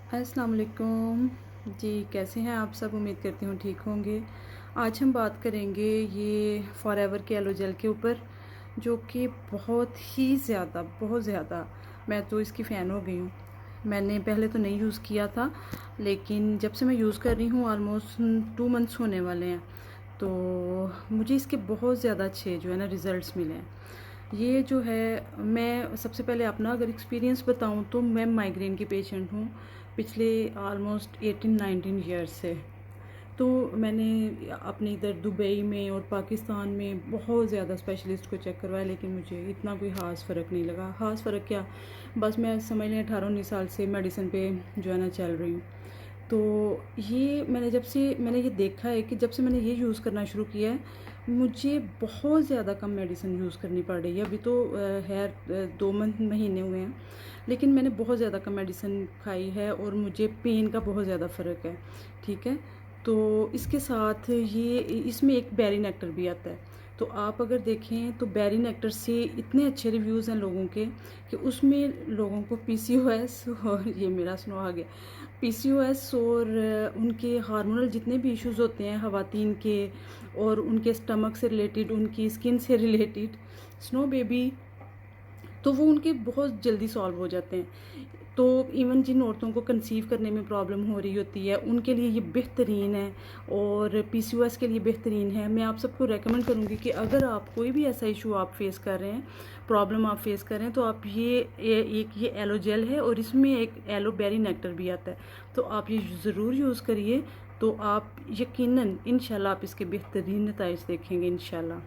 अस्सलाम वालेकुम जी। कैसे हैं आप सब? उम्मीद करती हूँ ठीक होंगे। आज हम बात करेंगे ये फॉरएवर के एलो जेल के ऊपर, जो कि बहुत ज़्यादा मैं तो इसकी फ़ैन हो गई हूँ। मैंने पहले तो नहीं यूज़ किया था, लेकिन जब से मैं यूज़ कर रही हूँ ऑलमोस्ट 2 मंथ्स होने वाले हैं, तो मुझे इसके बहुत ज़्यादा अच्छे जो है ना रिज़ल्ट्स मिले हैं। ये जो है, मैं सबसे पहले अपना अगर एक्सपीरियंस बताऊँ तो मैं माइग्रेन की पेशेंट हूँ पिछले ऑलमोस्ट 18-19 ईयर्स से। तो मैंने अपने इधर दुबई में और पाकिस्तान में बहुत ज़्यादा स्पेशलिस्ट को चेक करवाया, लेकिन मुझे इतना कोई ख़ास फ़र्क नहीं लगा। ख़ास फ़र्क क्या, बस मैं समझ लें 18-19 साल से मेडिसिन पे जो है ना चल रही हूँ। तो ये मैंने ये देखा है कि जब से मैंने ये यूज़ करना शुरू किया है, मुझे बहुत ज़्यादा कम मेडिसिन यूज़ करनी पड़ रही है। अभी तो 2 महीने हुए हैं, लेकिन मैंने बहुत ज़्यादा कम मेडिसिन खाई है और मुझे पेन का बहुत ज़्यादा फ़र्क है। ठीक है? तो इसके साथ ये इसमें एक बेरी नेक्टर भी आता है। तो आप अगर देखें तो बेरी नेक्टर से इतने अच्छे रिव्यूज़ हैं लोगों के कि उसमें लोगों को पीसीओएस और ये मेरा स्नो आ गया, पीसीओएस और उनके हार्मोनल जितने भी इश्यूज़ होते हैं ख़वातीन के, और उनके स्टमक से रिलेटेड, उनकी स्किन से रिलेटेड, स्नो बेबी, तो वो उनके बहुत जल्दी सॉल्व हो जाते हैं। तो इवन जिन औरतों को कंसीव करने में प्रॉब्लम हो रही होती है, उनके लिए ये बेहतरीन है, और पीसीओएस के लिए बेहतरीन है। मैं आप सबको रेकमेंड करूँगी कि अगर आप कोई भी ऐसा इशू आप फेस कर रहे हैं, प्रॉब्लम आप फेस कर रहे हैं, तो आप एक ये एलो जेल है और इसमें एक एलो बेरी नेक्टर भी आता है, तो आप ये ज़रूर यूज़ करिए। तो आप यकीनन इंशाल्लाह आप इसके बेहतरीन नताइज देखेंगे इंशाल्लाह।